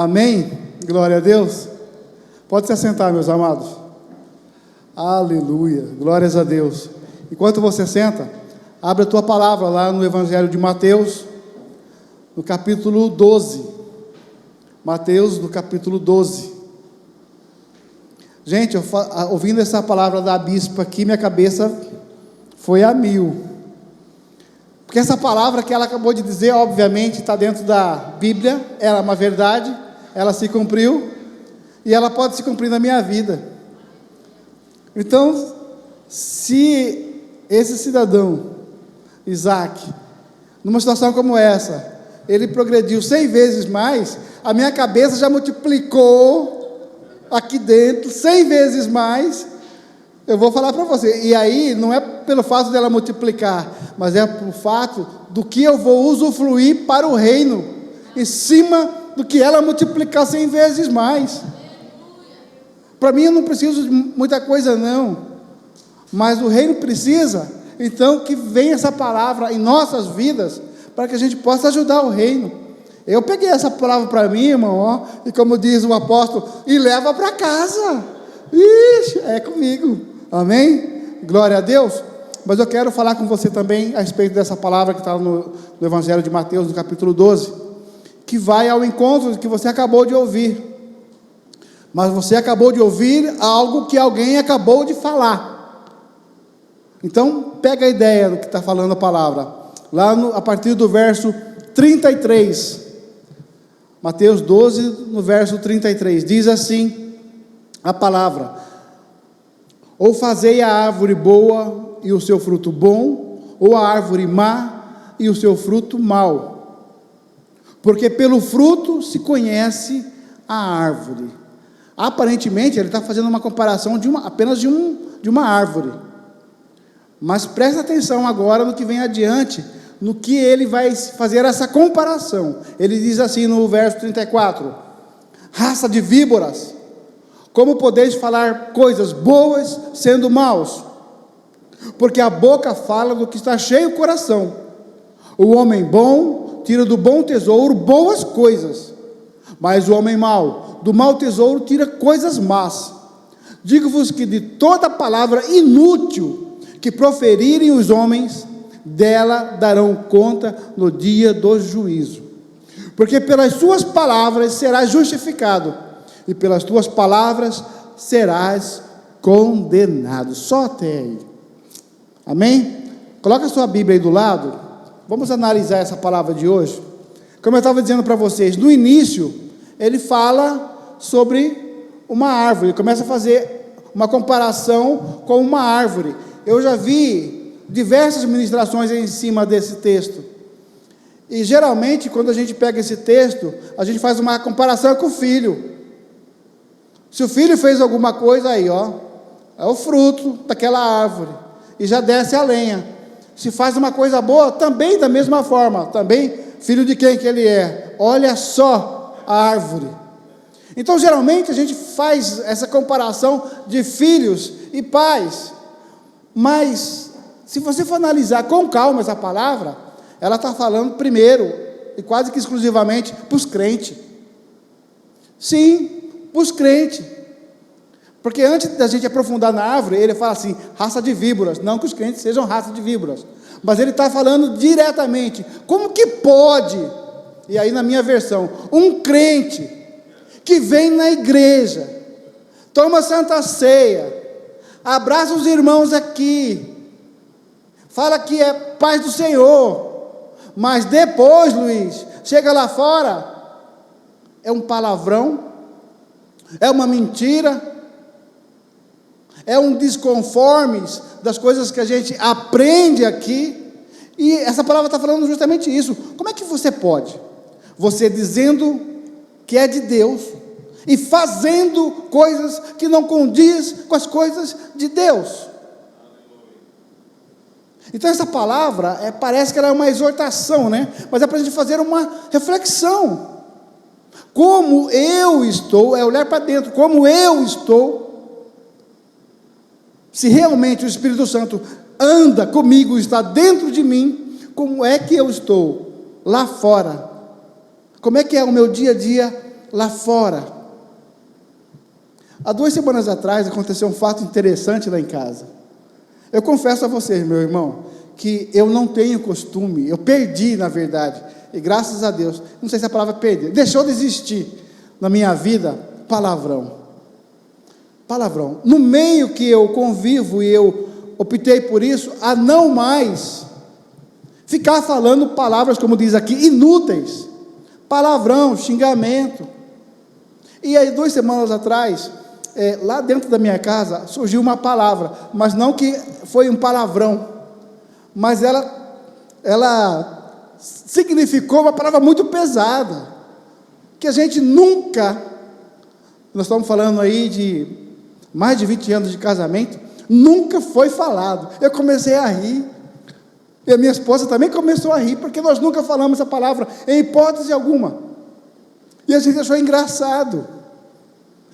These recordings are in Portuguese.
Amém? Glória a Deus. Pode se assentar, meus amados. Aleluia, glórias a Deus. Enquanto você senta, abre a tua palavra lá no Evangelho de Mateus, no capítulo 12. Mateus, no capítulo 12. Gente, ouvindo essa palavra da bispa aqui, minha cabeça foi a mil. Porque essa palavra que ela acabou de dizer, obviamente, está dentro da Bíblia, ela é uma verdade, ela se cumpriu, e ela pode se cumprir na minha vida. Então, se esse cidadão, Isaac, numa situação como essa, ele progrediu 100 vezes mais, a minha cabeça já multiplicou aqui dentro, 100 vezes mais. Eu vou falar para você, e aí não é pelo fato dela multiplicar, mas é pelo fato do que eu vou usufruir para o reino, em cima do que ela multiplicar 100 vezes mais. Para mim eu não preciso de muita coisa não, mas o reino precisa, então que venha essa palavra em nossas vidas, para que a gente possa ajudar o reino. Eu peguei essa palavra para mim, irmão, ó, e como diz o apóstolo, e leva para casa. Ixi, é comigo. Amém? Glória a Deus. Mas eu quero falar com você também a respeito dessa palavra que está no Evangelho de Mateus, no capítulo 12, que vai ao encontro do que você acabou de ouvir. Mas você acabou de ouvir algo que alguém acabou de falar. Então, pega a ideia do que está falando a palavra. Lá a partir do verso 33. Mateus 12, no verso 33. Diz assim a palavra: ou fazei a árvore boa e o seu fruto bom, ou a árvore má e o seu fruto mau. Porque pelo fruto se conhece a árvore. Aparentemente, ele está fazendo uma comparação apenas de uma árvore. Mas presta atenção agora no que vem adiante, no que ele vai fazer essa comparação. Ele diz assim no verso 34: raça de víboras, como podeis falar coisas boas sendo maus? Porque a boca fala do que está cheio o coração. O homem bom tira do bom tesouro boas coisas, mas o homem mau, do mau tesouro tira coisas más. Digo-vos que de toda palavra inútil que proferirem os homens, dela darão conta no dia do juízo. Porque pelas suas palavras serás justificado, e pelas tuas palavras serás condenado. Só até aí. Amém? Coloca a sua Bíblia aí do lado. Vamos analisar essa palavra de hoje. Como eu estava dizendo para vocês, no início, ele fala sobre uma árvore. Ele começa a fazer uma comparação com uma árvore. Eu já vi diversas ministrações em cima desse texto. E geralmente, quando a gente pega esse texto, a gente faz uma comparação com o filho. Se o filho fez alguma coisa aí, ó, é o fruto daquela árvore, e já desce a lenha. Se faz uma coisa boa, também da mesma forma, também filho de quem que ele é? Olha só a árvore. Então geralmente a gente faz essa comparação de filhos e pais, mas se você for analisar com calma essa palavra, ela está falando primeiro, e quase que exclusivamente, para os crentes. Sim, para os crentes, porque antes da gente aprofundar na árvore, ele fala assim, raça de víboras, não que os crentes sejam raça de víboras, mas ele está falando diretamente, como que pode, e aí na minha versão, um crente, que vem na igreja, toma santa ceia, abraça os irmãos aqui, fala que é paz do Senhor, mas depois, Luiz, chega lá fora, é um palavrão, é uma mentira, é um desconformes das coisas que a gente aprende aqui, e essa palavra está falando justamente isso. Como é que você pode? Você dizendo que é de Deus, e fazendo coisas que não condiz com as coisas de Deus. Então essa palavra, parece que ela é uma exortação, né? Mas é para a gente fazer uma reflexão. Como eu estou, é olhar para dentro, como eu estou, se realmente o Espírito Santo anda comigo, está dentro de mim, como é que eu estou lá fora? Como é que é o meu dia a dia lá fora. Há 2 semanas atrás aconteceu um fato interessante lá em casa. Eu confesso a vocês, meu irmão, que eu não tenho costume, eu perdi, na verdade, e graças a Deus, não sei se a palavra perder, deixou de existir na minha vida palavrão. No meio que eu convivo, e eu optei por isso, a não mais ficar falando palavras, como diz aqui, inúteis, palavrão, xingamento. E aí 2 semanas atrás, lá dentro da minha casa, surgiu uma palavra, mas não que foi um palavrão, mas ela significou uma palavra muito pesada, que a gente nunca, nós estamos falando aí de mais de 20 anos de casamento, nunca foi falado. Eu comecei a rir, e a minha esposa também começou a rir, porque nós nunca falamos essa palavra, em hipótese alguma, e a gente achou engraçado.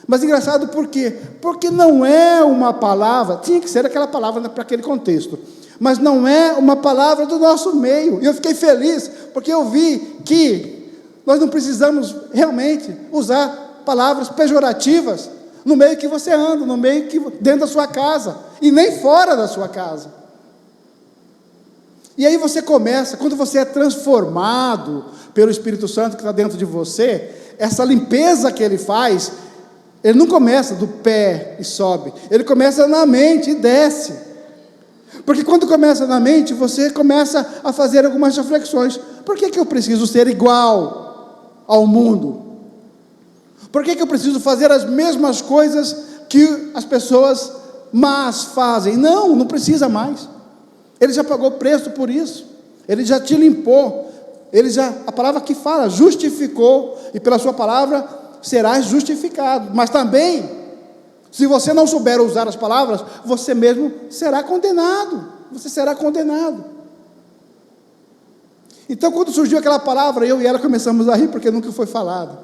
Mas engraçado por quê? Porque não é uma palavra, tinha que ser aquela palavra para aquele contexto, mas não é uma palavra do nosso meio, e eu fiquei feliz, porque eu vi que nós não precisamos realmente usar palavras pejorativas, no meio que você anda, no meio que, dentro da sua casa, e nem fora da sua casa. E aí você começa, quando você é transformado pelo Espírito Santo que está dentro de você, essa limpeza que ele faz, ele não começa do pé e sobe, ele começa na mente e desce, porque quando começa na mente, você começa a fazer algumas reflexões. Por que eu preciso ser igual ao mundo? Por que eu preciso fazer as mesmas coisas que as pessoas más fazem? Não precisa mais, ele já pagou preço por isso, ele já te limpou, a palavra que fala, justificou, e pela sua palavra serás justificado, mas também, se você não souber usar as palavras, você mesmo será condenado, Então quando surgiu aquela palavra, eu e ela começamos a rir, porque nunca foi falado,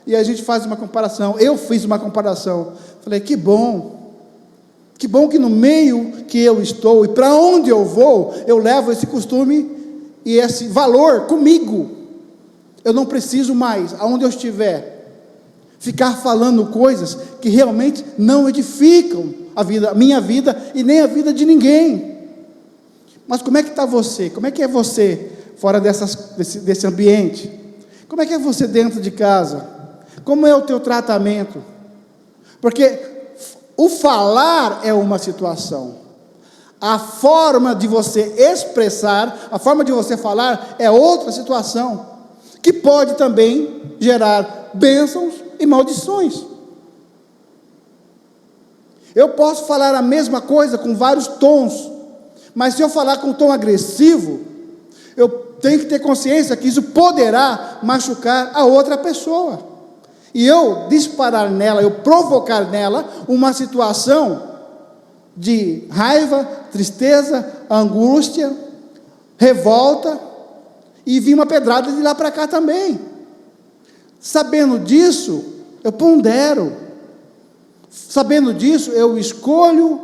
e a gente faz uma comparação, eu fiz uma comparação, falei, que bom que no meio que eu estou, e para onde eu vou, eu levo esse costume, e esse valor comigo, eu não preciso mais, aonde eu estiver, ficar falando coisas que realmente não edificam a minha vida, e nem a vida de ninguém. Mas como é que está você? Como é que é você fora desse ambiente? Como é que é você dentro de casa? Como é o teu tratamento? Porque o falar é uma situação, a forma de você expressar, a forma de você falar é outra situação, que pode também gerar bênçãos e maldições. Eu posso falar a mesma coisa com vários tons, mas se eu falar com um tom agressivo, eu tenho que ter consciência que isso poderá machucar a outra pessoa, e eu disparar nela, eu provocar nela uma situação de raiva, tristeza, angústia, revolta, e vir uma pedrada de lá para cá também. Sabendo disso, eu pondero, sabendo disso, eu escolho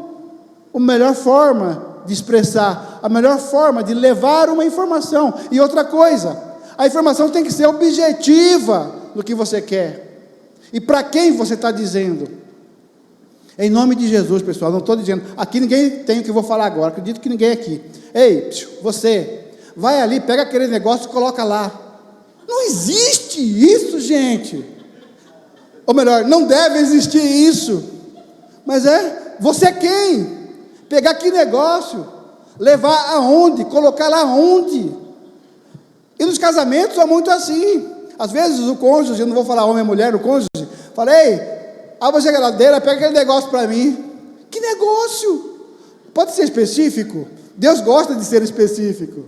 a melhor forma de expressar, a melhor forma de levar uma informação. E outra coisa, a informação tem que ser objetiva no que você quer, e para quem você está dizendo. Em nome de Jesus, pessoal, não estou dizendo, aqui ninguém tem o que eu vou falar agora, acredito que ninguém aqui. Ei, você, vai ali, pega aquele negócio e coloca lá. Não existe isso, gente. Ou melhor, não deve existir isso. Mas você é quem? Pegar que negócio, levar aonde, colocar lá onde? E nos casamentos é muito assim. Às vezes o cônjuge, eu não vou falar homem e mulher, o cônjuge, fala, ei, abre a geladeira, pega aquele negócio para mim. Que negócio? Pode ser específico? Deus gosta de ser específico.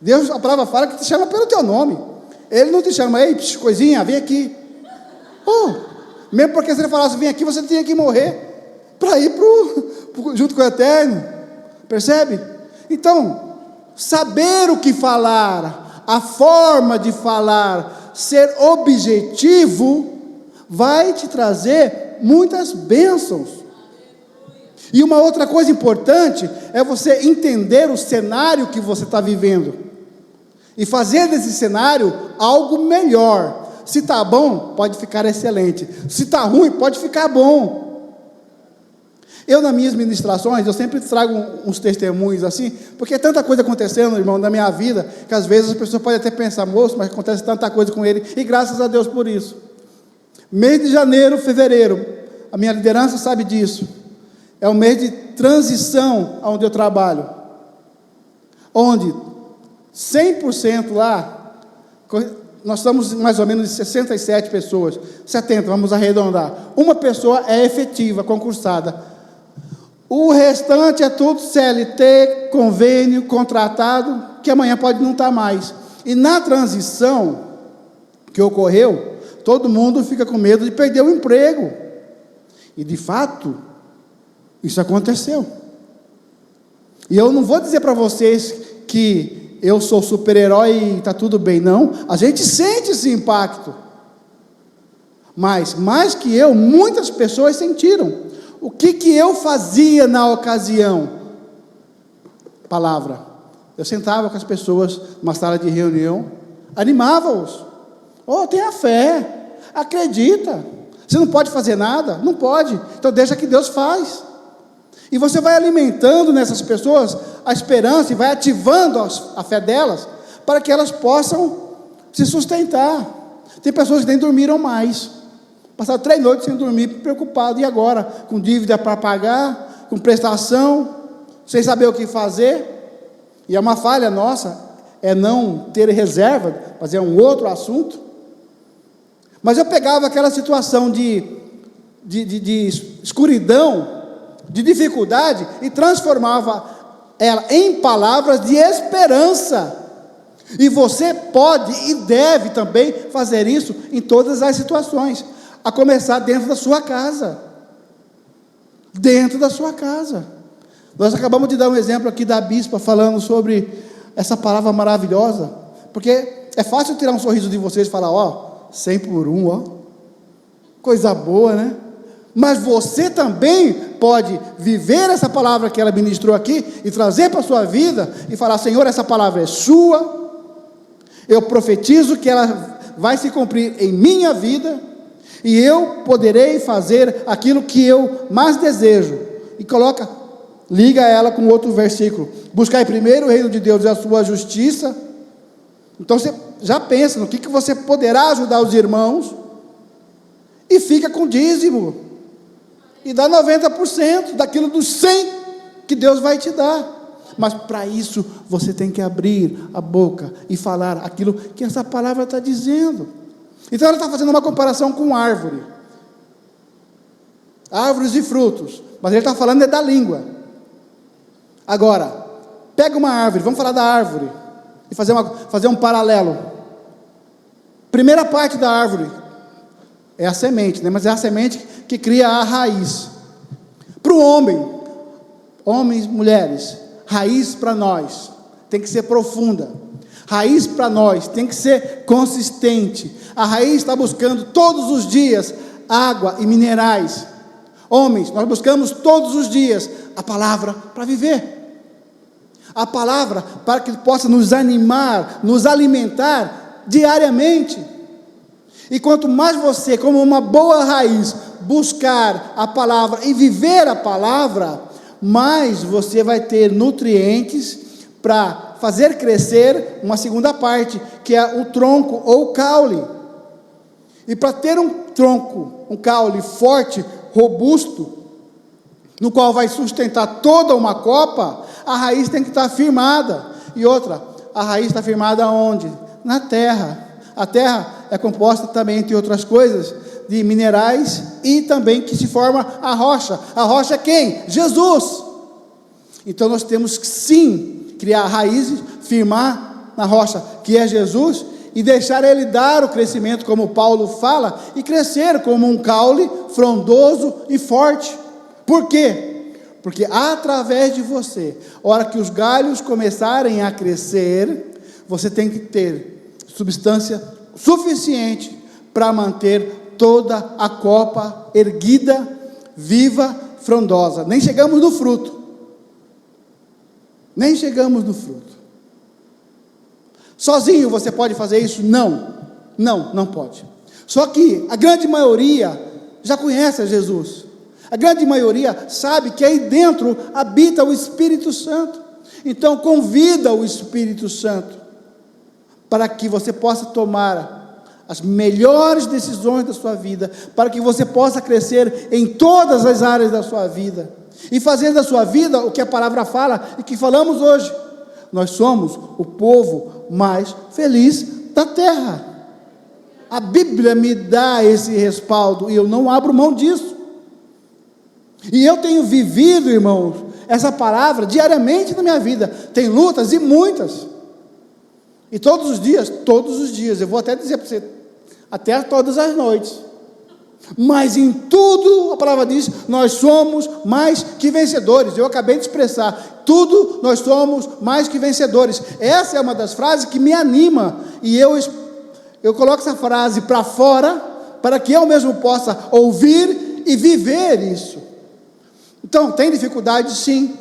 Deus, a palavra fala que te chama pelo teu nome. Ele não te chama, ei, coisinha, vem aqui. Mesmo porque se ele falasse, vem aqui, você tinha que morrer para ir junto com o Eterno. Percebe? Então, saber o que falar, a forma de falar, ser objetivo, vai te trazer muitas bênçãos. E uma outra coisa importante é você entender o cenário que você está vivendo e fazer desse cenário algo melhor. se está bom, pode ficar excelente. Se está ruim, pode ficar bom. Eu, nas minhas ministrações, eu sempre trago uns testemunhos assim, porque é tanta coisa acontecendo, irmão, na minha vida, que às vezes as pessoas podem até pensar, moço, mas acontece tanta coisa com ele, e graças a Deus por isso. Mês de janeiro, fevereiro, a minha liderança sabe disso, é um mês de transição onde eu trabalho, onde 100% lá, nós estamos mais ou menos de 67 pessoas, 70, vamos arredondar, uma pessoa é efetiva, concursada, o restante é tudo CLT, convênio, contratado, que amanhã pode não estar mais. E na transição que ocorreu, todo mundo fica com medo de perder o emprego. E de fato, isso aconteceu. E eu não vou dizer para vocês que eu sou super-herói e está tudo bem, não. A gente sente esse impacto. Mas, mais que eu, muitas pessoas sentiram. O que eu fazia na ocasião? Palavra. Eu sentava com as pessoas numa sala de reunião, animava-os. Oh, tenha fé, acredita. Você não pode fazer nada? Não pode. Então deixa que Deus faz. E você vai alimentando nessas pessoas a esperança e vai ativando a fé delas para que elas possam se sustentar. Tem pessoas que nem dormiram mais. Passaram 3 noites sem dormir, preocupado. E agora? Com dívida para pagar, com prestação, sem saber o que fazer. E é uma falha nossa, é não ter reserva, fazer um outro assunto. Mas eu pegava aquela situação de escuridão, de dificuldade, e transformava ela em palavras de esperança. E você pode e deve também fazer isso em todas as situações. A começar dentro da sua casa. Dentro da sua casa. Nós acabamos de dar um exemplo aqui da bispa falando sobre essa palavra maravilhosa, porque é fácil tirar um sorriso de vocês e falar, ó, 100 por 1, ó, coisa boa, né? Mas você também pode viver essa palavra que ela ministrou aqui e trazer para a sua vida e falar, Senhor, essa palavra é sua, eu profetizo que ela vai se cumprir em minha vida, e eu poderei fazer aquilo que eu mais desejo. E liga ela com outro versículo. Buscai primeiro o reino de Deus e a sua justiça. Então você já pensa no que você poderá ajudar os irmãos. E fica com dízimo. E dá 90% daquilo dos 100 que Deus vai te dar. Mas para isso você tem que abrir a boca e falar aquilo que essa palavra está dizendo. Então ela está fazendo uma comparação com árvore. Árvores e frutos. Mas ele está falando da língua. Agora, pega uma árvore, vamos falar da árvore. E fazer um paralelo. Primeira parte da árvore é a semente, né? Mas é a semente que cria a raiz. Para o homem, homens, mulheres, raiz para nós tem que ser profunda. Raiz para nós tem que ser consistente. A raiz está buscando todos os dias água e minerais. Homens, nós buscamos todos os dias a palavra para viver. A palavra para que possa nos animar, nos alimentar diariamente. E quanto mais você, como uma boa raiz, buscar a palavra e viver a palavra, mais você vai ter nutrientes para fazer crescer uma segunda parte, que é o tronco ou o caule. E para ter um tronco, um caule forte, robusto, no qual vai sustentar toda uma copa, a raiz tem que estar firmada. E outra, a raiz está firmada onde? Na terra. A terra é composta também, entre outras coisas, de minerais e também que se forma a rocha. A rocha é quem? Jesus. Então nós temos que sim criar raízes, firmar na rocha, que é Jesus, e deixar Ele dar o crescimento, como Paulo fala, e crescer como um caule frondoso e forte. Por quê? Porque através de você, a hora que os galhos começarem a crescer, você tem que ter substância suficiente para manter toda a copa erguida, viva, frondosa. Nem chegamos no fruto. Nem chegamos no fruto. Sozinho você pode fazer isso? Não. Não pode. Só que a grande maioria já conhece a Jesus. A grande maioria sabe que aí dentro habita o Espírito Santo. Então convida o Espírito Santo para que você possa tomar as melhores decisões da sua vida, para que você possa crescer em todas as áreas da sua vida, e fazer da sua vida o que a palavra fala, e que falamos hoje: nós somos o povo mais feliz da terra. A Bíblia me dá esse respaldo, e eu não abro mão disso, e eu tenho vivido, irmãos, essa palavra diariamente na minha vida. Tem lutas, e muitas, e todos os dias, eu vou até dizer para você, até todas as noites, mas em tudo, a palavra diz, nós somos mais que vencedores. Eu acabei de expressar, tudo nós somos mais que vencedores. Essa é uma das frases que me anima, e eu coloco essa frase para fora, para que eu mesmo possa ouvir e viver isso. Então, tem dificuldade sim,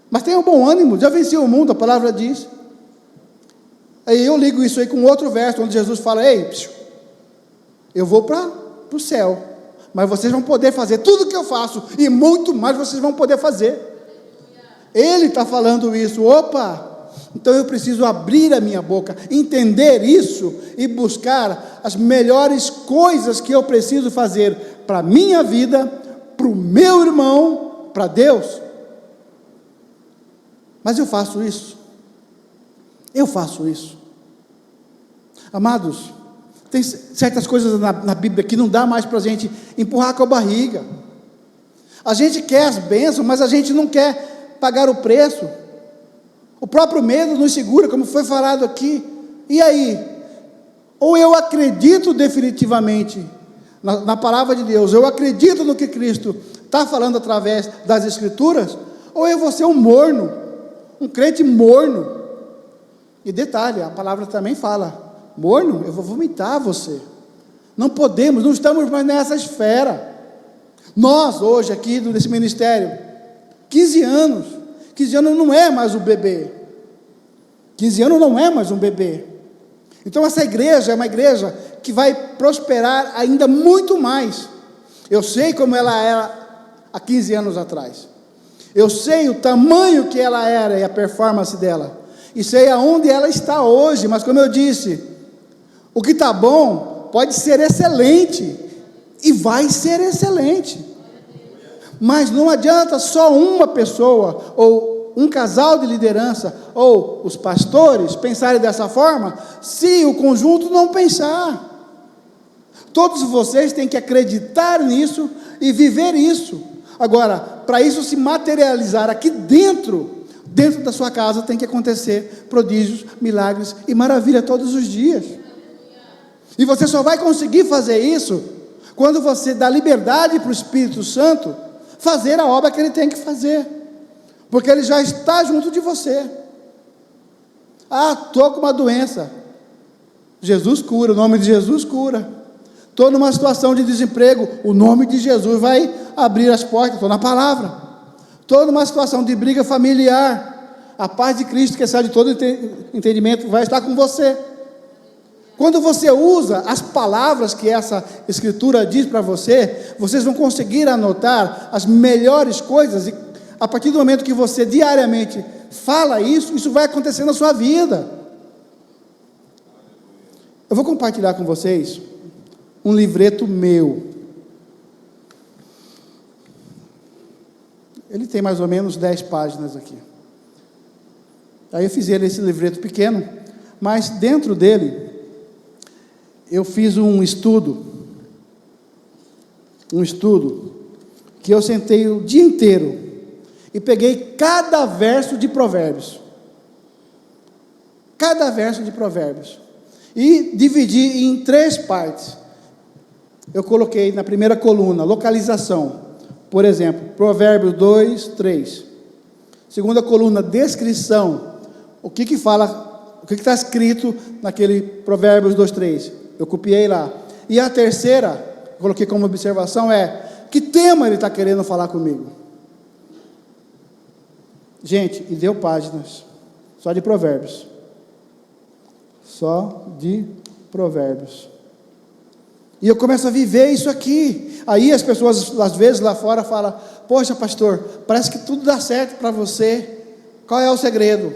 mas tenha um bom ânimo, já venci o mundo, a palavra diz. Aí eu ligo isso aí com outro verso, onde Jesus fala: ei, eu vou para o céu, mas vocês vão poder fazer tudo o que eu faço, e muito mais vocês vão poder fazer. Ele está falando isso. Opa, então eu preciso abrir a minha boca, entender isso, e buscar as melhores coisas que eu preciso fazer para a minha vida, para o meu irmão, para Deus. Mas eu faço isso. Amados, tem certas coisas na Bíblia que não dá mais para a gente empurrar com a barriga. A gente quer as bênçãos, mas a gente não quer pagar o preço. O próprio medo nos segura, como foi falado aqui. E aí? Ou eu acredito definitivamente na palavra de Deus, eu acredito no que Cristo está falando através das Escrituras, ou eu vou ser um morno, um crente morno. E detalhe, a palavra também fala: morno, eu vou vomitar você. Não podemos, não estamos mais nessa esfera. Nós hoje aqui nesse ministério, 15 anos não é mais um bebê. 15 anos não é mais um bebê. Então essa igreja é uma igreja que vai prosperar ainda muito mais. Eu sei como ela era há 15 anos atrás. Eu sei o tamanho que ela era e a performance dela. E sei aonde ela está hoje, mas como eu disse, o que está bom pode ser excelente, e vai ser excelente, mas não adianta só uma pessoa, ou um casal de liderança, ou os pastores pensarem dessa forma, se o conjunto não pensar. Todos vocês têm que acreditar nisso e viver isso. Agora, para isso se materializar aqui dentro da sua casa, tem que acontecer prodígios, milagres e maravilha todos os dias. E você só vai conseguir fazer isso quando você dá liberdade para o Espírito Santo fazer a obra que ele tem que fazer, porque ele já está junto de você. Estou com uma doença, Jesus cura, o nome de Jesus cura. Estou numa situação de desemprego, o nome de Jesus vai abrir as portas, estou na palavra. Estou numa situação de briga familiar, a paz de Cristo, que excede todo entendimento, vai estar com você. Quando você usa as palavras que essa Escritura diz para você, vocês vão conseguir anotar as melhores coisas, e a partir do momento que você diariamente fala isso, isso vai acontecer na sua vida. Eu vou compartilhar com vocês um livreto meu. Ele tem mais ou menos 10 páginas aqui. Aí eu fiz esse livreto pequeno, mas dentro dele eu fiz um estudo que eu sentei o dia inteiro e peguei cada verso de Provérbios, e dividi em 3 partes. Eu coloquei na primeira coluna localização, por exemplo, Provérbios 2, 3. Segunda coluna, descrição, o que fala, o que está escrito naquele Provérbios 2, 3. Eu copiei lá. E a terceira, coloquei como observação, que tema ele está querendo falar comigo. Gente, e deu páginas só de Provérbios. E eu começo a viver isso aqui. Aí as pessoas, às vezes, lá fora falam: poxa, pastor, parece que tudo dá certo para você. Qual é o segredo?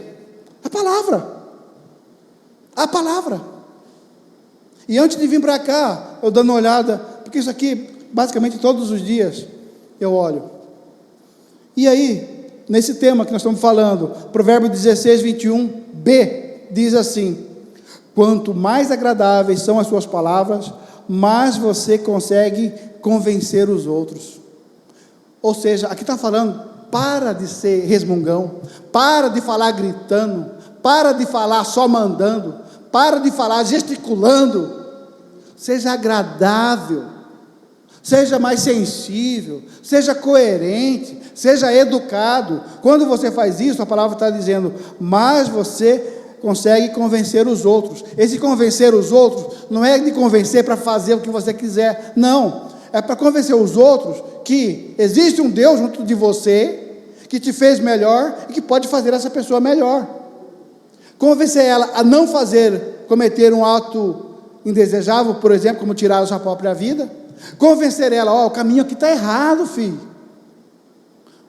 A palavra. A palavra. E antes de vir para cá, eu dando uma olhada, porque isso aqui, basicamente todos os dias, eu olho. E aí, nesse tema que nós estamos falando, Provérbio 16, 21b, diz assim: quanto mais agradáveis são as suas palavras, mais você consegue convencer os outros. Ou seja, aqui está falando, para de ser resmungão, para de falar gritando, para de falar só mandando, para de falar gesticulando, seja agradável, seja mais sensível, seja coerente, seja educado. Quando você faz isso, a palavra está dizendo, mais você consegue convencer os outros. Esse convencer os outros, não é de convencer para fazer o que você quiser, não, é para convencer os outros, que existe um Deus junto de você, que te fez melhor, e que pode fazer essa pessoa melhor, convencer ela a não cometer um ato indesejável, por exemplo, como tirar a sua própria vida, convencer ela, o caminho aqui está errado, filho,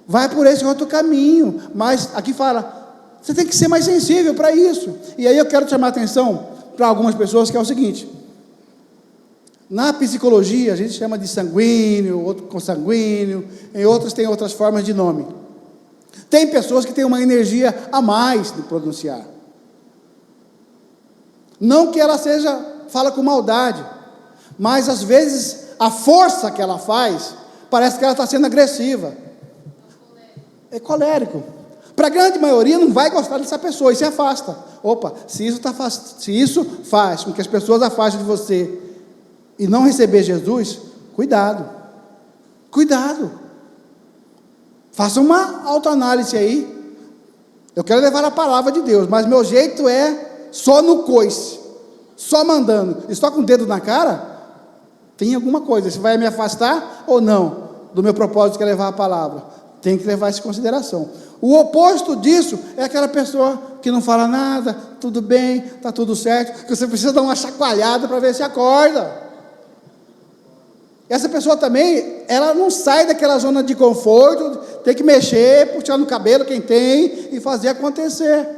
vai por esse outro caminho, mas aqui fala, você tem que ser mais sensível para isso. E aí eu quero chamar a atenção para algumas pessoas, que é o seguinte: na psicologia a gente chama de sanguíneo, outro consanguíneo, em outras tem outras formas de nome. Tem pessoas que têm uma energia a mais de pronunciar, não que ela fala com maldade, mas às vezes a força que ela faz, parece que ela está sendo agressiva, é colérico. Para a grande maioria não vai gostar dessa pessoa e se afasta. Opa, se isso faz com que as pessoas afastem de você e não receber Jesus, cuidado, faça uma autoanálise aí. Eu quero levar a palavra de Deus, mas meu jeito é só no coice, só mandando, e só com o dedo na cara, tem alguma coisa, você vai me afastar ou não, do meu propósito que é levar a palavra, tem que levar isso em consideração. O oposto disso é aquela pessoa que não fala nada, tudo bem, está tudo certo, que você precisa dar uma chacoalhada para ver se acorda. Essa pessoa também, ela não sai daquela zona de conforto, tem que mexer, puxar no cabelo quem tem e fazer acontecer.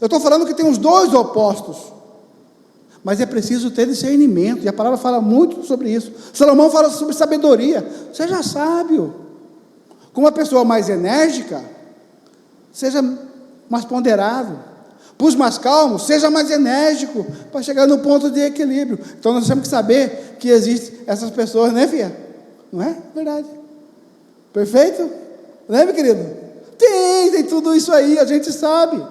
Eu estou falando que tem os dois opostos, mas é preciso ter discernimento, e a palavra fala muito sobre isso. Salomão fala sobre sabedoria. Seja sábio. Com uma pessoa mais enérgica, seja mais ponderado. Para os mais calmos, seja mais enérgico, para chegar no ponto de equilíbrio. Então nós temos que saber que existem essas pessoas, né, filha? Não é? Verdade. Perfeito? Não é, meu querido? Tem tudo isso aí, a gente sabe.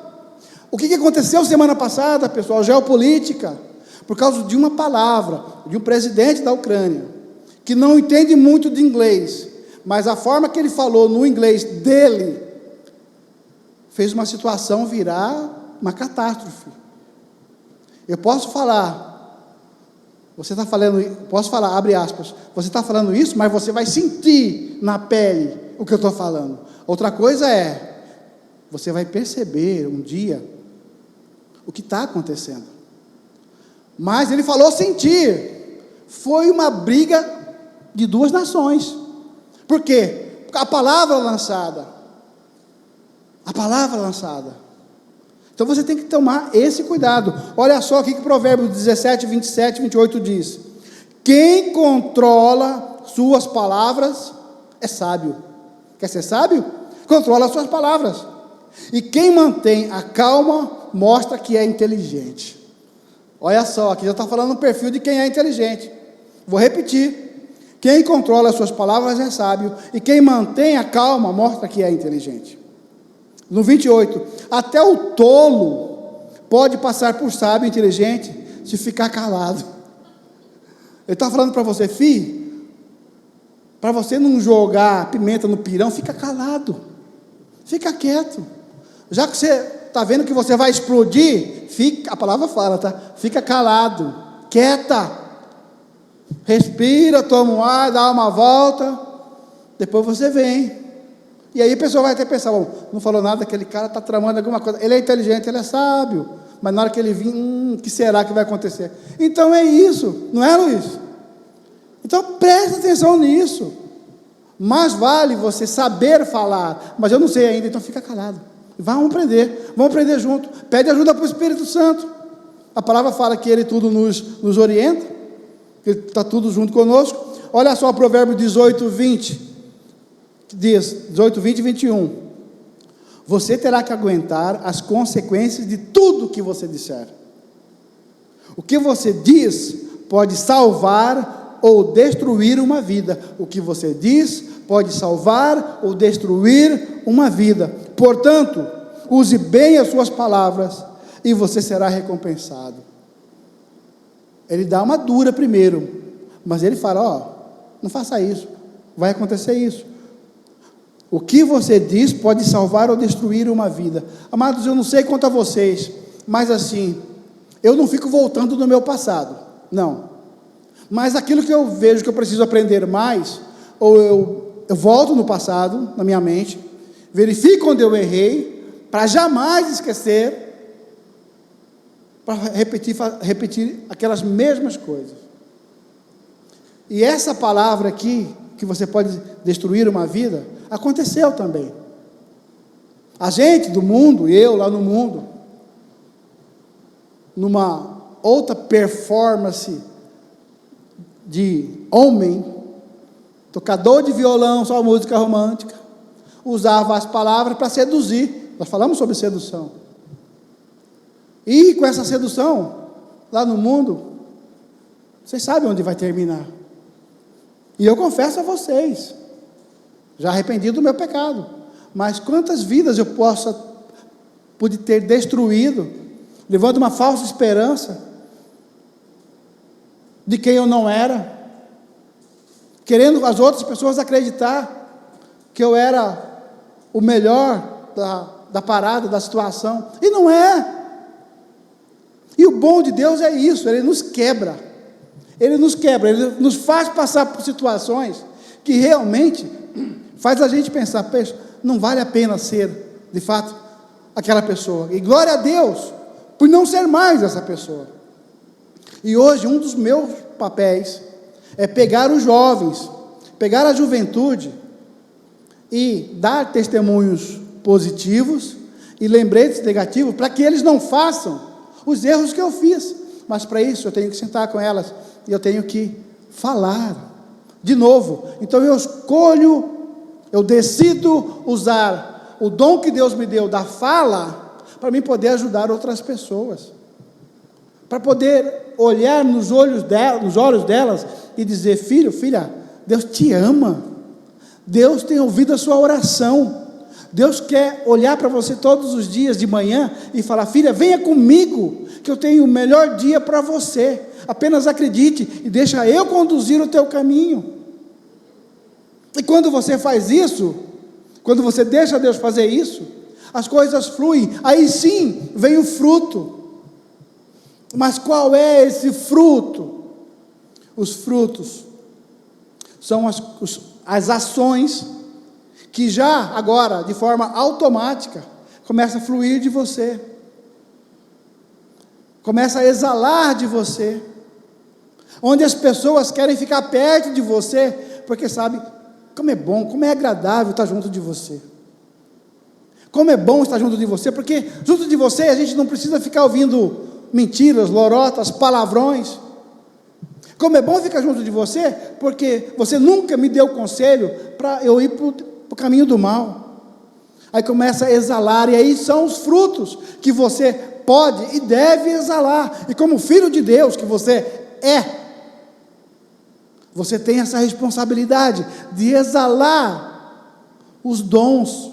O que aconteceu semana passada, pessoal? Geopolítica, por causa de uma palavra, de um presidente da Ucrânia, que não entende muito de inglês, mas a forma que ele falou no inglês dele, fez uma situação virar uma catástrofe. Eu posso falar, posso falar, abre aspas, você está falando isso, mas você vai sentir na pele o que eu estou falando. Outra coisa é, você vai perceber um dia o que está acontecendo. Mas ele falou sentir, foi uma briga de duas nações. Por quê? A palavra lançada. Então você tem que tomar esse cuidado. Olha só o que Provérbios 17, 27, 28 diz: quem controla suas palavras é sábio. Quer ser sábio? Controla suas palavras. E quem mantém a calma mostra que é inteligente. Olha só, aqui já está falando o perfil de quem é inteligente. Vou repetir: quem controla suas palavras é sábio, e quem mantém a calma mostra que é inteligente. No 28, até o tolo pode passar por sábio e inteligente se ficar calado. Ele está falando para você, filho, para você não jogar pimenta no pirão, fica calado, fica quieto. Já que você está vendo que você vai explodir, a palavra fala, tá? Fica calado, quieta, respira, toma um ar, dá uma volta, depois você vem. E aí a pessoa vai até pensar, bom, não falou nada, aquele cara está tramando alguma coisa, ele é inteligente, ele é sábio, mas na hora que ele vir, o que será que vai acontecer? Então é isso, não é, Luiz? Então preste atenção nisso. Mais vale você saber falar, mas eu não sei ainda, então fica calado. Vamos aprender junto. Pede ajuda para o Espírito Santo. A palavra fala que Ele tudo nos orienta, que Ele está tudo junto conosco. Olha só o provérbio 18, 20, que diz, 18, 20 e 21. Você terá que aguentar as consequências de tudo que você disser. O que você diz pode salvar ou destruir uma vida. O que você diz pode salvar ou destruir uma vida. Portanto, use bem as suas palavras e você será recompensado. Ele dá uma dura primeiro, mas ele fala, não faça isso, vai acontecer isso. O que você diz pode salvar ou destruir uma vida. Amados, eu não sei quanto a vocês, mas assim, eu não fico voltando no meu passado, não. Mas aquilo que eu vejo que eu preciso aprender mais, ou eu volto no passado, na minha mente, verifico onde eu errei, para jamais esquecer, para repetir aquelas mesmas coisas. E essa palavra aqui, que você pode destruir uma vida, aconteceu também. A gente do mundo, eu lá no mundo, numa outra performance de homem, tocador de violão, só música romântica, usava as palavras para seduzir. Nós falamos sobre sedução. E com essa sedução, lá no mundo, vocês sabem onde vai terminar. E eu confesso a vocês, já arrependi do meu pecado, mas quantas vidas eu pude ter destruído, levando uma falsa esperança de quem eu não era, querendo as outras pessoas acreditar que eu era o melhor da parada, da situação, e não é. E o bom de Deus é isso, Ele nos quebra, Ele nos faz passar por situações que realmente faz a gente pensar, poxa, não vale a pena ser, de fato, aquela pessoa, e glória a Deus, por não ser mais essa pessoa. E hoje, um dos meus papéis, é pegar os jovens, pegar a juventude, e dar testemunhos positivos, e lembretes negativos, para que eles não façam os erros que eu fiz, mas para isso eu tenho que sentar com elas, e eu tenho que falar, de novo. Então eu decido usar o dom que Deus me deu da fala, para mim poder ajudar outras pessoas, para poder olhar nos olhos delas, e dizer, filho, filha, Deus te ama, Deus tem ouvido a sua oração, Deus quer olhar para você todos os dias de manhã, e falar, filha, venha comigo, que eu tenho o melhor dia para você, apenas acredite, e deixa eu conduzir o teu caminho. E quando você faz isso, quando você deixa Deus fazer isso, as coisas fluem, aí sim, vem o fruto. Mas qual é esse fruto? Os frutos são as ações, que já agora, de forma automática, começa a fluir de você, começa a exalar de você, onde as pessoas querem ficar perto de você, porque sabe como é bom, como é agradável estar junto de você, como é bom estar junto de você, porque junto de você a gente não precisa ficar ouvindo mentiras, lorotas, palavrões. Como é bom ficar junto de você, porque você nunca me deu conselho para eu ir para o caminho do mal. Aí começa a exalar, e aí são os frutos que você pode e deve exalar, e como filho de Deus que você é, você tem essa responsabilidade de exalar os dons,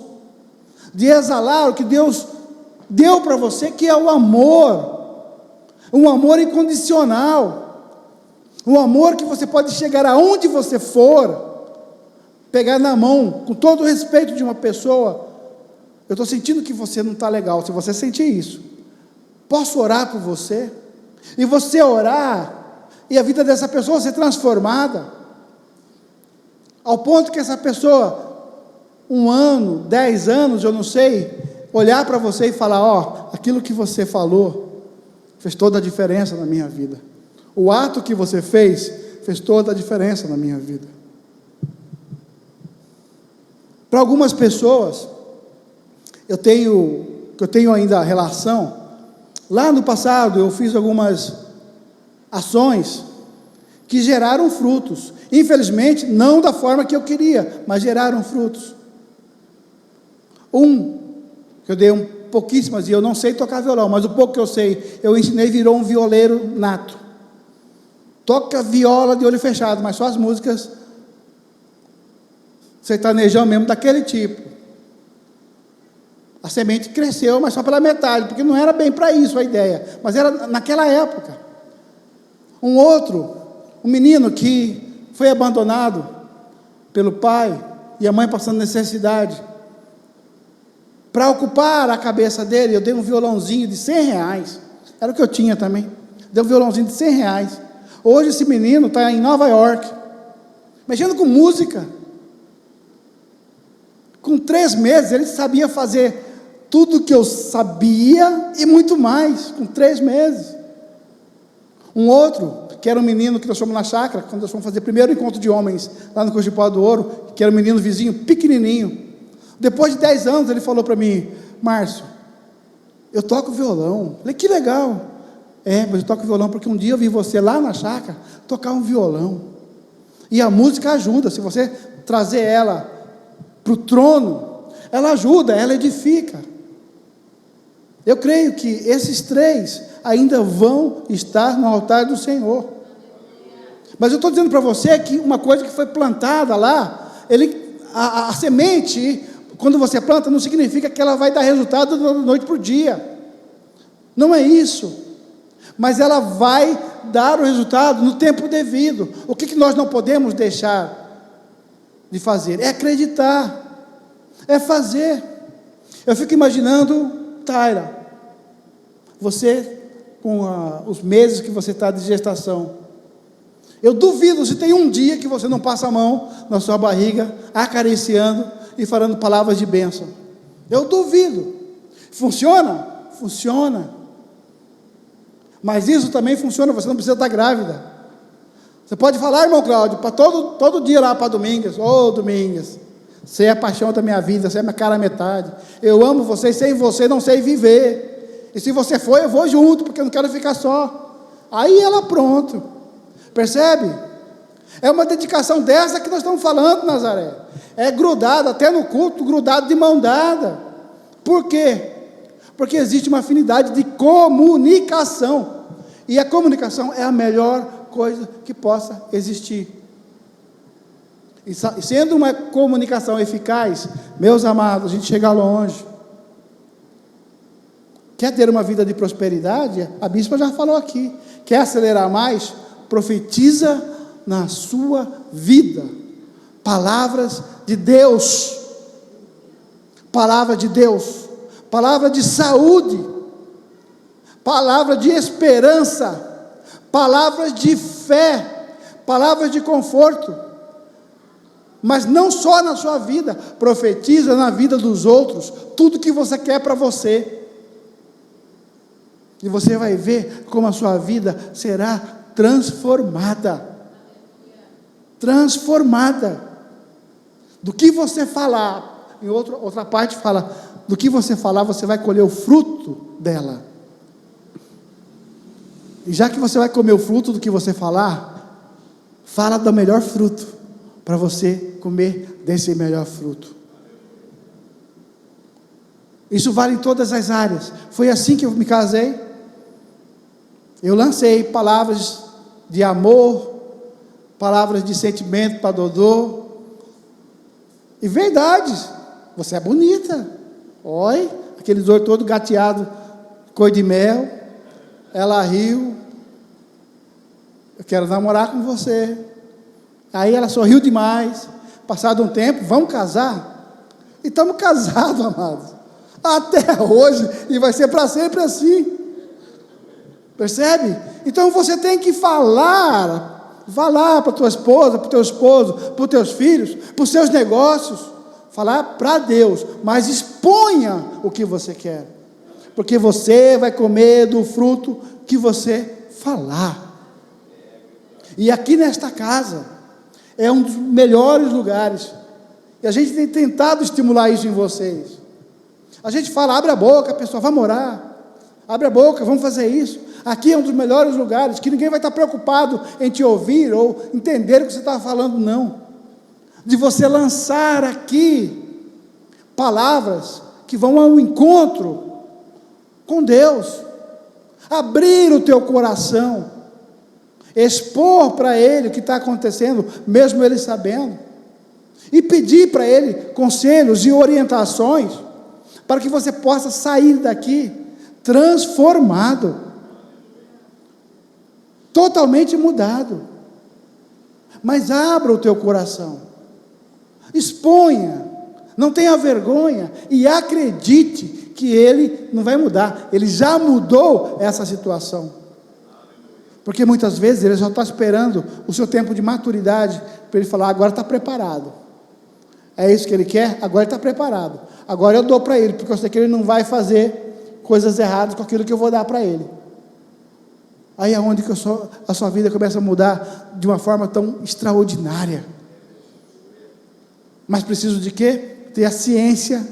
de exalar o que Deus deu para você, que é o amor, um amor incondicional, um amor que você pode chegar aonde você for, pegar na mão, com todo o respeito de uma pessoa. Eu estou sentindo que você não está legal. Se você sentir isso, posso orar por você? E você orar, e a vida dessa pessoa ser transformada, ao ponto que essa pessoa, 1 ano, 10 anos, eu não sei, olhar para você e falar, aquilo que você falou, fez toda a diferença na minha vida. O ato que você fez fez toda a diferença na minha vida. Para algumas pessoas, eu tenho ainda relação, lá no passado eu fiz algumas ações que geraram frutos, infelizmente não da forma que eu queria, mas geraram frutos. Que eu dei pouquíssimas, e eu não sei tocar violão, mas o pouco que eu sei, eu ensinei, virou um violeiro nato, toca viola de olho fechado, mas só as músicas sertanejão mesmo, daquele tipo. A semente cresceu, mas só pela metade, porque não era bem para isso a ideia, mas era naquela época. Um menino que foi abandonado pelo pai, e a mãe passando necessidade, para ocupar a cabeça dele, eu dei um violãozinho de R$100, era o que eu tinha também, dei um violãozinho de R$100, hoje esse menino está em Nova York, mexendo com música, com 3 meses, ele sabia fazer tudo que eu sabia, e muito mais, com 3 meses, um outro, que era um menino que nós fomos na chácara, quando nós fomos fazer o primeiro encontro de homens, lá no Curso de Pau do Ouro, que era um menino vizinho, pequenininho, depois de 10 anos, ele falou para mim: Márcio, eu toco violão. Eu falei: que legal. Mas eu toco violão porque um dia eu vi você lá na chácara tocar um violão, e a música ajuda, se você trazer ela para o trono, ela ajuda, ela edifica. Eu creio que esses 3 ainda vão estar no altar do Senhor, mas eu estou dizendo para você que uma coisa que foi plantada lá, a semente, quando você planta, não significa que ela vai dar resultado da noite para o dia, não é isso, mas ela vai dar o resultado no tempo devido. O que nós não podemos deixar de fazer? É acreditar, é fazer. Eu fico imaginando, Taira, você com os meses que você está de gestação, eu duvido se tem um dia que você não passa a mão na sua barriga, acariciando e falando palavras de bênção. Eu duvido. Funciona? Funciona. Mas isso também funciona, você não precisa estar grávida. Você pode falar, irmão Cláudio, para todo dia lá para Domingas: ô Domingas, você é a paixão da minha vida, você é a minha cara metade, eu amo você, e sem você não sei viver, e se você for, eu vou junto, porque eu não quero ficar só. Aí ela pronto, percebe? É uma dedicação dessa que nós estamos falando, Nazaré, é grudado, até no culto, grudado de mão dada. Por quê? Porque existe uma afinidade de comunicação, e a comunicação é a melhor coisa que possa existir, e sendo uma comunicação eficaz, meus amados, a gente chega longe. Quer ter uma vida de prosperidade? A bispa já falou aqui. Quer acelerar mais? Profetiza na sua vida palavras de Deus, palavra de Deus, palavra de saúde, palavra de esperança, palavras de fé, palavras de conforto. Mas não só na sua vida, profetiza na vida dos outros, tudo que você quer para você, e você vai ver como a sua vida será transformada, do que você falar, em outra parte fala, do que você falar, você vai colher o fruto dela, e já que você vai comer o fruto do que você falar, fala do melhor fruto, para você comer desse melhor fruto. Isso vale em todas as áreas. Foi assim que eu me casei. Eu lancei palavras de amor, palavras de sentimento para Dodô, e verdades. Você é bonita. Oi, aqueles olhos todo gateado, cor de mel. Ela riu. Eu quero namorar com você. Aí ela sorriu demais. Passado um tempo, vamos casar? E estamos casados, amados, até hoje, e vai ser para sempre assim. Percebe? Então você tem que falar para tua esposa, para o teu esposo, para os teus filhos, para os seus negócios, falar para Deus, mas exponha o que você quer, porque você vai comer do fruto que você falar. E aqui nesta casa é um dos melhores lugares. E a gente tem tentado estimular isso em vocês. A gente fala, abre a boca, pessoal, vamos orar. Abre a boca, vamos fazer isso. Aqui é um dos melhores lugares, que ninguém vai estar preocupado em te ouvir ou entender o que você está falando, não. De você lançar aqui palavras que vão ao encontro com Deus. Abrir o teu coração. Expor para Ele o que está acontecendo, mesmo Ele sabendo. E pedir para Ele conselhos e orientações, para que você possa sair daqui transformado, totalmente mudado. Mas abra o teu coração, exponha, não tenha vergonha e acredite que Ele não vai mudar, Ele já mudou essa situação, porque muitas vezes Ele só está esperando o seu tempo de maturidade, para Ele falar, agora está preparado, é isso que Ele quer, agora Ele está preparado, agora eu dou para Ele, porque eu sei que Ele não vai fazer coisas erradas com aquilo que eu vou dar para Ele. Aí é onde que a sua vida começa a mudar de uma forma tão extraordinária. Mas preciso de quê? Ter a ciência,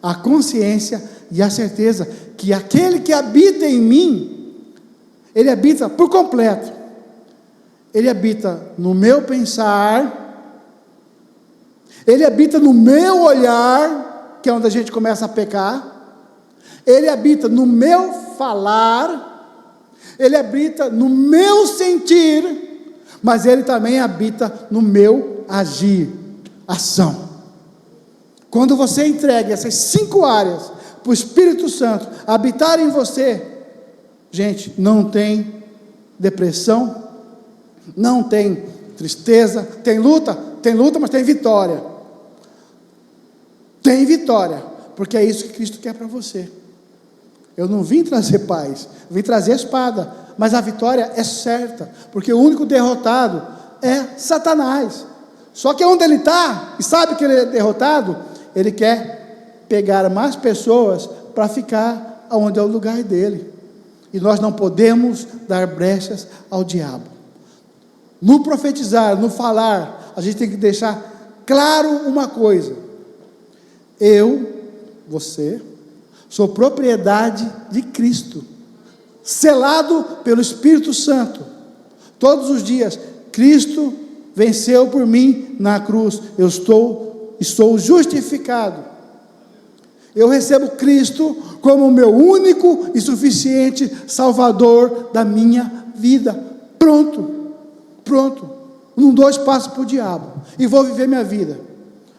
a consciência e a certeza que aquele que habita em mim, Ele habita por completo. Ele habita no meu pensar, Ele habita no meu olhar, que é onde a gente começa a pecar. Ele habita no meu falar, Ele habita no meu sentir, mas Ele também habita no meu agir, ação. Quando você entrega essas 5 áreas para o Espírito Santo habitar em você, gente, não tem depressão, não tem tristeza, tem luta, mas tem vitória. Tem vitória, porque é isso que Cristo quer para você. Eu não vim trazer paz, vim trazer a espada, mas a vitória é certa, porque o único derrotado é Satanás. Só que onde ele está, e sabe que ele é derrotado, ele quer pegar mais pessoas para ficar onde é o lugar dele. E nós não podemos dar brechas ao diabo. No profetizar, no falar, a gente tem que deixar claro uma coisa: você, sou propriedade de Cristo, selado pelo Espírito Santo. Todos os dias, Cristo venceu por mim na cruz. Eu estou justificado. Eu recebo Cristo como o meu único e suficiente Salvador da minha vida. Pronto. Não dou espaço para o diabo e vou viver minha vida.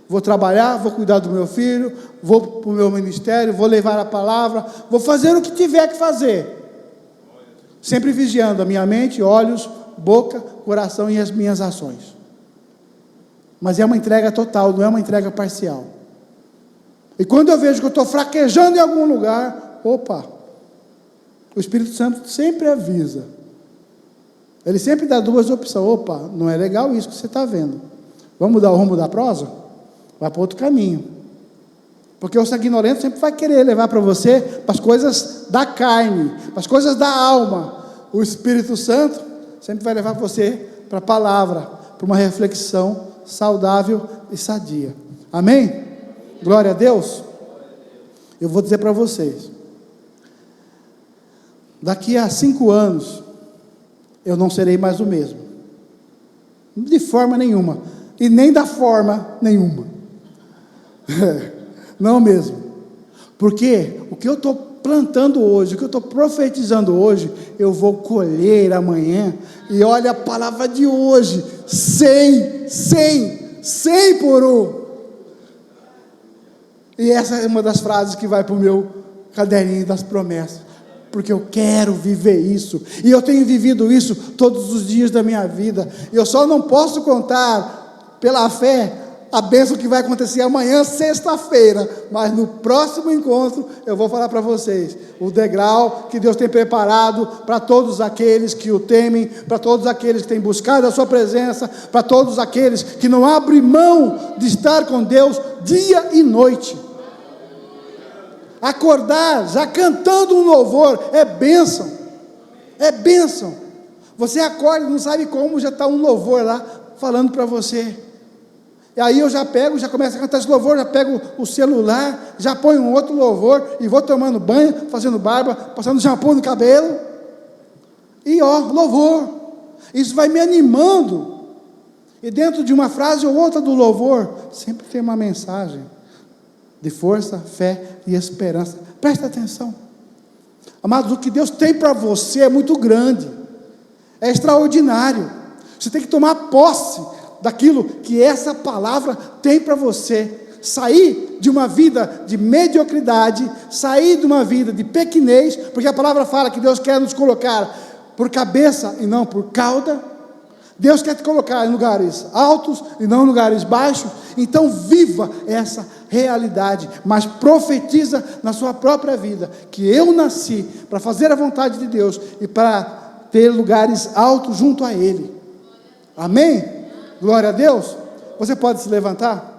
Vou trabalhar, vou cuidar do meu filho, vou para o meu ministério, vou levar a palavra, vou fazer o que tiver que fazer, sempre vigiando a minha mente, olhos, boca, coração e as minhas ações. Mas é uma entrega total, não é uma entrega parcial. E quando eu vejo que eu estou fraquejando em algum lugar, o Espírito Santo sempre avisa, ele sempre dá 2 opções. Não é legal isso que você está vendo, vamos mudar o rumo da prosa? Vai para outro caminho, porque o sanguinolento sempre vai querer levar para você, para as coisas da carne, para as coisas da alma. O Espírito Santo sempre vai levar você para a palavra, para uma reflexão saudável e sadia. Amém? Glória a Deus. Eu vou dizer para vocês, daqui a 5 anos, eu não serei mais o mesmo, de forma nenhuma, e nem da forma nenhuma. Não mesmo, porque o que eu estou plantando hoje, o que eu estou profetizando hoje, eu vou colher amanhã. E olha a palavra de hoje: 100 por 1. E essa é uma das frases que vai para o meu caderninho das promessas, porque eu quero viver isso, e eu tenho vivido isso todos os dias da minha vida. Eu só não posso contar pela fé a bênção que vai acontecer amanhã, sexta-feira, mas no próximo encontro eu vou falar para vocês o degrau que Deus tem preparado para todos aqueles que o temem, para todos aqueles que têm buscado a sua presença, para todos aqueles que não abrem mão de estar com Deus dia e noite. Acordar já cantando um louvor é bênção, Você acorda, não sabe como, já está um louvor lá, falando para você. E aí eu já pego, já começo a cantar esse louvor, já pego o celular, já ponho um outro louvor, e vou tomando banho, fazendo barba, passando shampoo no cabelo, e louvor. Isso vai me animando. E dentro de uma frase ou outra do louvor, sempre tem uma mensagem de força, fé e esperança. Presta atenção. Amados, o que Deus tem para você é muito grande, é extraordinário. Você tem que tomar posse daquilo que essa palavra tem para você. Sair de uma vida de mediocridade, sair de uma vida de pequenez, porque a palavra fala que Deus quer nos colocar por cabeça e não por cauda. Deus quer te colocar em lugares altos e não em lugares baixos. Então viva essa realidade, mas profetiza na sua própria vida, que eu nasci para fazer a vontade de Deus e para ter lugares altos junto a Ele. Amém? Glória a Deus. Você pode se levantar?